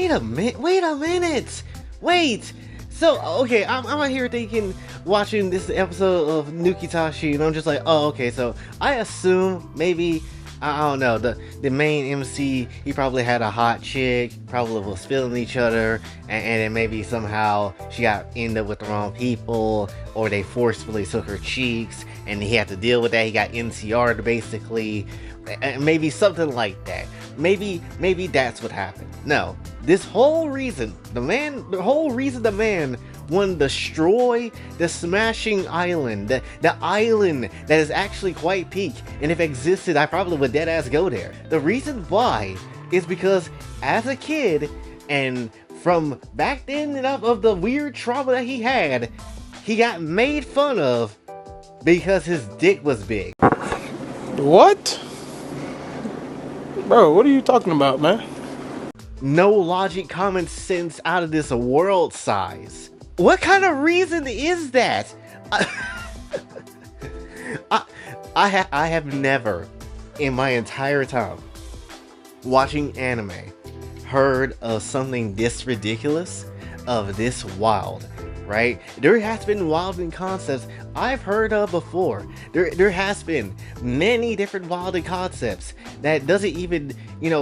Wait a minute. Wait a minute. Wait. So, okay, I'm out here thinking, watching this episode of Nukitashi, and I'm just like, oh, okay, so I assume maybe, I don't know, the main MC, he probably had a hot chick, probably was feeling each other, and then maybe somehow she got ended up with the wrong people, or they forcefully took her cheeks, and he had to deal with that. He got NCR'd basically, and maybe something like that. Maybe that's what happened. No, this whole reason, the man wanted to destroy the smashing island, the island that is actually quite peak, and if it existed, I probably would dead ass go there. The reason why is because as a kid, and from back then of the weird trauma that he had, he got made fun of because his dick was big. What? Bro, what are you talking about, man? No logic, common sense, out of this world size. What kind of reason is that? I have never, in my entire time watching anime, heard of something this ridiculous, of this wild, right? There has been wilding concepts I've heard of before. There has been many different wilding concepts that doesn't even,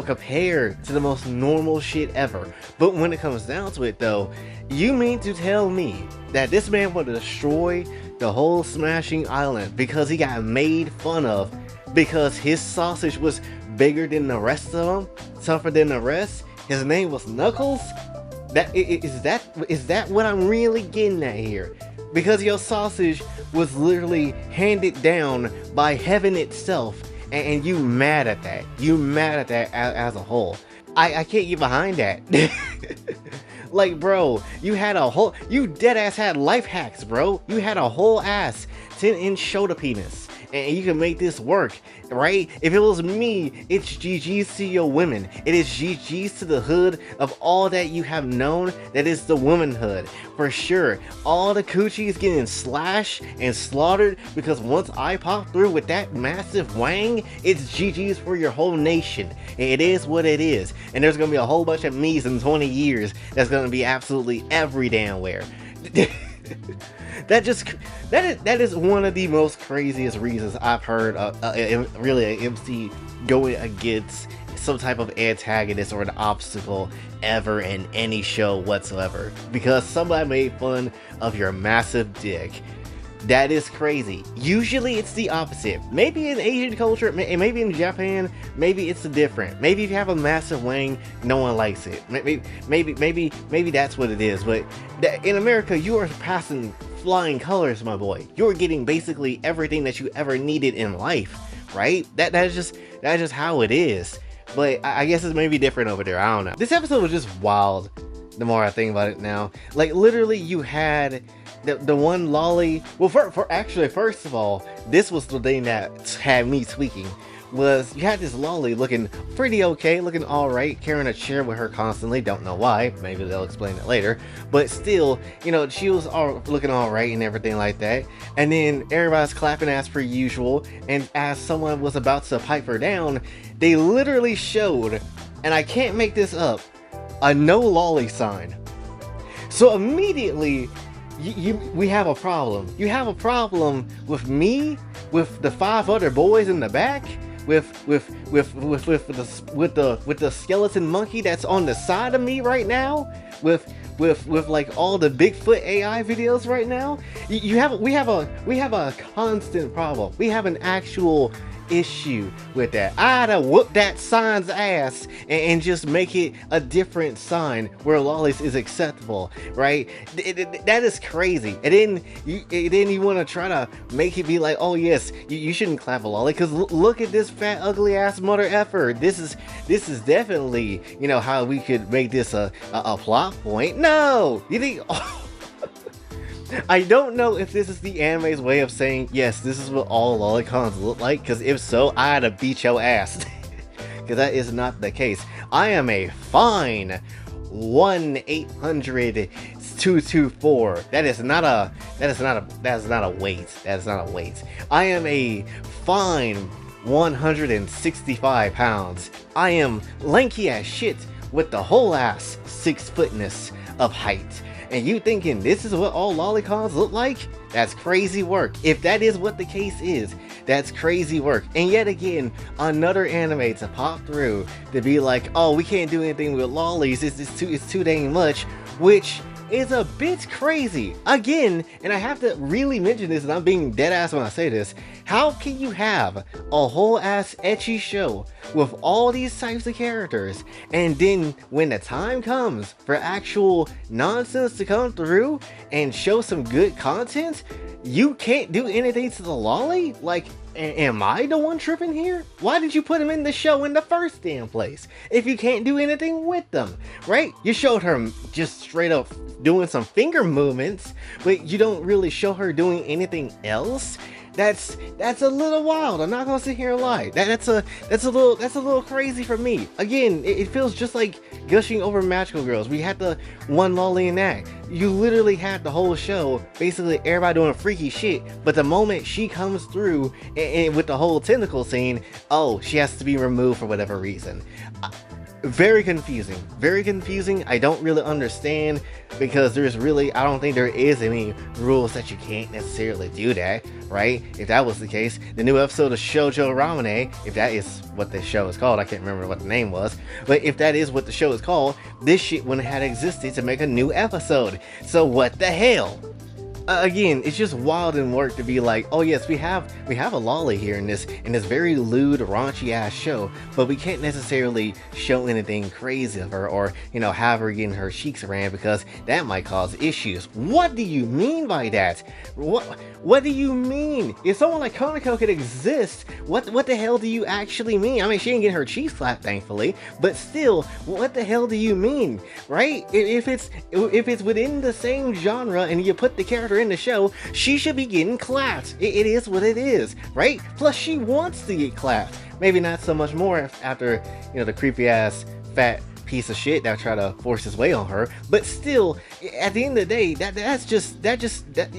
compare to the most normal shit ever. But when it comes down to it though, you mean to tell me that this man wanted to destroy the whole smashing island because he got made fun of because his sausage was bigger than the rest of them, tougher than the rest? His name was Knuckles? Is that what I'm really getting at here? Because your sausage was literally handed down by heaven itself, and you mad at that. You mad at that as a whole. I can't get behind that. Like, bro, you dead ass had life hacks, bro. You had a whole ass 10-inch shoulder penis, and you can make this work, right? If it was me, it's GG's to your women. It is GG's to the hood of all that you have known that is the womanhood. For sure, all the coochies getting slashed and slaughtered because once I pop through with that massive wang, it's GG's for your whole nation. It is what it is. And there's gonna be a whole bunch of me's in 20 years that's gonna be absolutely every damn where. That is one of the most craziest reasons I've heard really an MC going against some type of antagonist or an obstacle ever in any show whatsoever, because somebody made fun of your massive dick. That is crazy. Usually it's the opposite. Maybe in Asian culture, maybe in Japan, maybe it's different. Maybe if you have a massive wang, no one likes it. Maybe that's what it is. But in America, you are passing flying colors, my boy. You're getting basically everything that you ever needed in life, right? That's just how it is. But I guess it's maybe different over there. I don't know. This episode was just wild. The more I think about it now, like literally, you had the one Loli. Well, first of all, this was the thing that had me tweaking. Was you had this Loli looking pretty okay, looking alright, carrying a chair with her constantly, don't know why, maybe they'll explain it later, but still, she was looking alright and everything like that, and then everybody's clapping as per usual, and as someone was about to pipe her down, they literally showed, and I can't make this up, a no Loli sign. So immediately, we have a problem. You have a problem with me, with the 5 other boys in the back, with the skeleton monkey that's on the side of me right now, with like all the Bigfoot AI videos right now. We have a constant problem. We have an actual issue with that. I had to whoop that sign's ass and just make it a different sign where Lollies is acceptable, right? That is crazy. And then you want to try to make it be like, oh yes, you shouldn't clap a Lolly because look at this fat ugly ass mother effer. This is definitely how we could make this a plot point. No, you think? Oh. I don't know if this is the anime's way of saying, yes, this is what all lolicons look like, because if so, I had to beat your ass. Because that is not the case. I am a fine 1-800-224. That is not a weight. That is not a weight. I am a fine 165 pounds. I am lanky as shit with the whole ass 6'ness of height. And you thinking this is what all lolicons look like? That's crazy work. If that is what the case is, that's crazy work. And yet again, another anime to pop through to be like, oh, we can't do anything with lolis, it's too dang much, which is a bit crazy. Again, and I have to really mention this, and I'm being dead ass when I say this, how can you have a whole ass ecchi show with all these types of characters, and then when the time comes for actual nonsense to come through and show some good content, you can't do anything to the loli? Like, am I the one tripping here? Why did you put him in the show in the first damn place if you can't do anything with them, right? You showed her just straight up doing some finger movements, but you don't really show her doing anything else. That's a little wild. I'm not gonna sit here and lie. That's a little crazy for me. Again, it feels just like gushing over magical girls. We had the one loli in that. You literally had the whole show, basically everybody doing freaky shit, but the moment she comes through and with the whole tentacle scene, oh, she has to be removed for whatever reason. Very confusing. I don't really understand, because there's really, I don't think there is any rules that you can't necessarily do that, right? If that was the case, the new episode of Shoujo Ramune, if that is what the show is called, I can't remember what the name was, but if that is what the show is called, this shit wouldn't have existed to make a new episode. So what the hell? Again, it's just wild and work to be like, oh yes, we have a loli here in this very lewd, raunchy ass show, but we can't necessarily show anything crazy of her, or have her getting her cheeks around, because that might cause issues. What do you mean by that? What do you mean? If someone like Konako could exist, what the hell do you actually mean? I mean, she didn't get her cheeks slapped, thankfully, but still, what the hell do you mean, right? If it's within the same genre and you put the character in the show, she should be getting clapped. It is what it is, right? Plus, she wants to get clapped. Maybe not so much more after the creepy ass fat piece of shit that tried to force his way on her, but still, at the end of the day,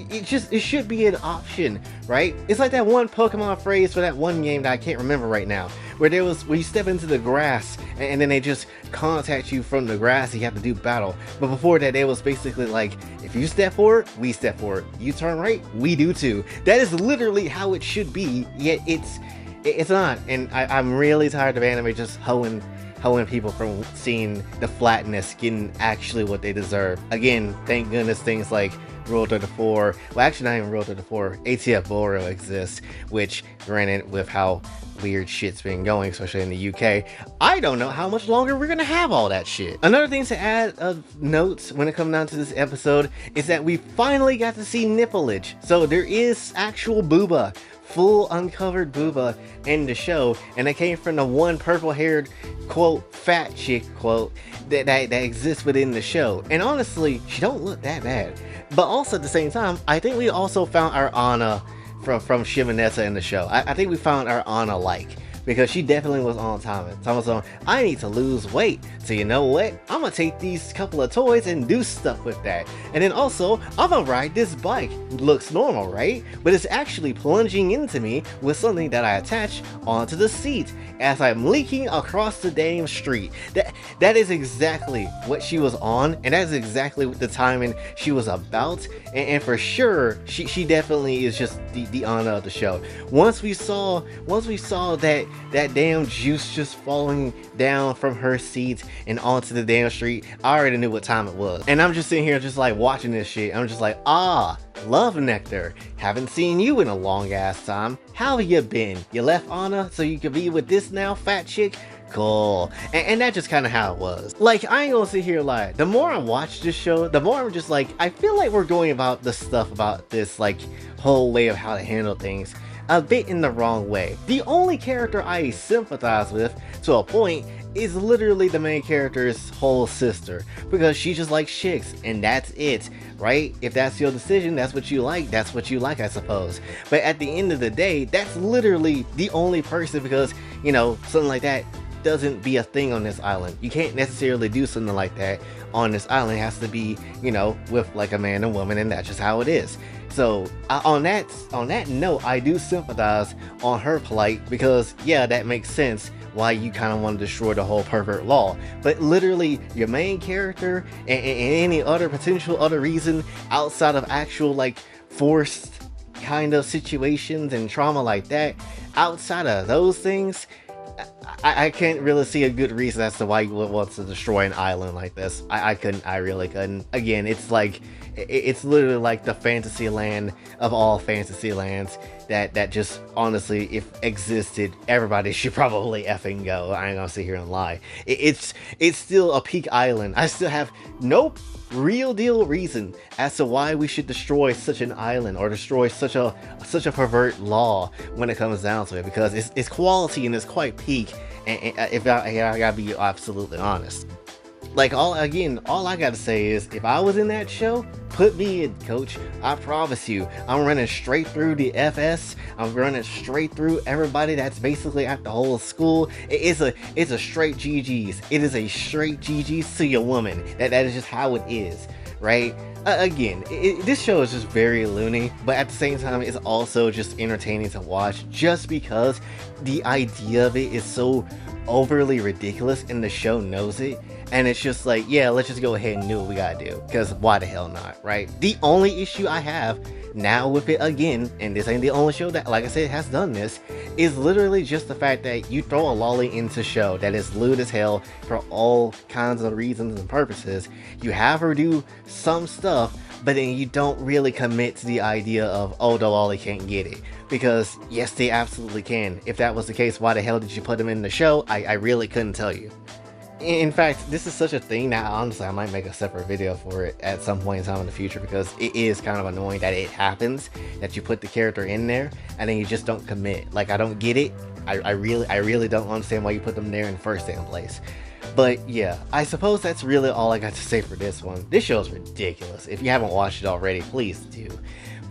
it should be an option, right? It's like that one Pokemon phrase for that one game that I can't remember right now, where you step into the grass and then they just contact you from the grass and you have to do battle. But before that, it was basically like, if you step forward, we step forward. You turn right, we do too. That is literally how it should be, yet it's not. And I'm really tired of anime just hoeing people from seeing the flatness getting actually what they deserve. Again, thank goodness things like Rule 34, well actually not even Rule 34, ATF Boro exists, which granted with how weird shit's been going, especially in the UK, I don't know how much longer we're gonna have all that shit. Another thing to add of notes when it comes down to this episode is that we finally got to see nippleage. So there is actual booba, full uncovered booba in the show, and it came from the one purple-haired quote fat chick quote that exists within the show. And honestly, she don't look that bad. But also at the same time, I think we also found our Anna from Shimonetta in the show. I think we found our Anna like, because she definitely was on time. Thomas on, I need to lose weight. So you know what? I'm gonna take these couple of toys and do stuff with that. And then also, I'm gonna ride this bike. Looks normal, right? But it's actually plunging into me with something that I attach onto the seat as I'm leaking across the damn street. That is exactly what she was on, and that is exactly the timing she was about. And for sure, she definitely is just the Anna of the show. Once we saw that damn juice just falling down from her seat and onto the damn street, I already knew what time it was. And I'm just sitting here just like watching this shit. I'm just like, love nectar. Haven't seen you in a long ass time. How you been? You left Anna so you could be with this now fat chick? Cool. And that's just kind of how it was. Like, I ain't gonna sit here and lie. The more I watch this show, the more I'm just like, I feel like we're going about the stuff about this like whole way of how to handle things a bit in the wrong way. The only character I sympathize with to a point is literally the main character's whole sister, because she just likes chicks and that's it, right? If that's your decision, that's what you like, I suppose. But at the end of the day, that's literally the only person, because something like that doesn't be a thing on this island. You can't necessarily do something like that on this island. It has to be, you know, with like a man and woman, and that's just how it is. So on that note, I do sympathize on her plight, because yeah, that makes sense why you kind of want to destroy the whole pervert law. But literally, your main character and any other potential other reason outside of actual like forced kind of situations and trauma like that, outside of those things, I can't really see a good reason as to why you would want to destroy an island like this. I really couldn't. Again, it's like, it's literally like the fantasy land of all fantasy lands that just honestly, if existed, everybody should probably effing go. I ain't gonna sit here and lie. It's still a peak island. I still have no real deal reason as to why we should destroy such an island or destroy such a pervert law when it comes down to it, because it's quality and it's quite peak. And if I gotta be absolutely honest, like, all I gotta say is, if I was in that show, put me in, coach. I promise you, I'm running straight through the FS. I'm running straight through everybody that's basically at the whole school. It's a straight GG's. It is a straight GG's to your woman. That is just how it is, right? Again, this show is just very loony, but at the same time, it's also just entertaining to watch, just because the idea of it is so overly ridiculous and the show knows it. And it's just like, yeah, let's just go ahead and do what we gotta do, because why the hell not, right? The only issue I have now with it, again, and this ain't the only show that, like I said, has done this, is literally just the fact that you throw a Loli into show that is lewd as hell for all kinds of reasons and purposes. You have her do some stuff, but then you don't really commit to the idea of, oh, the Loli can't get it. Because yes, they absolutely can. If that was the case, why the hell did you put them in the show? I really couldn't tell you. In fact, this is such a thing that honestly I might make a separate video for it at some point in time in the future, because it is kind of annoying that it happens, that you put the character in there and then you just don't commit. Like, I don't get it. I really don't understand why you put them there in the first damn place. But yeah, I suppose that's really all I got to say for this one. This show is ridiculous. If you haven't watched it already, please do.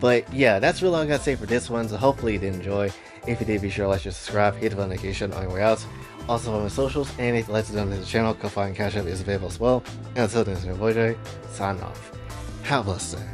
But yeah, that's really all I got to say for this one, so hopefully you did enjoy. If you did, be sure to like, share, subscribe, hit the notification on your way out. Also follow my socials, and if you'd like to donate to the channel, Kofi and Cash App is available as well. And until then, it's my boy Jay, sign off. Have a blessed day.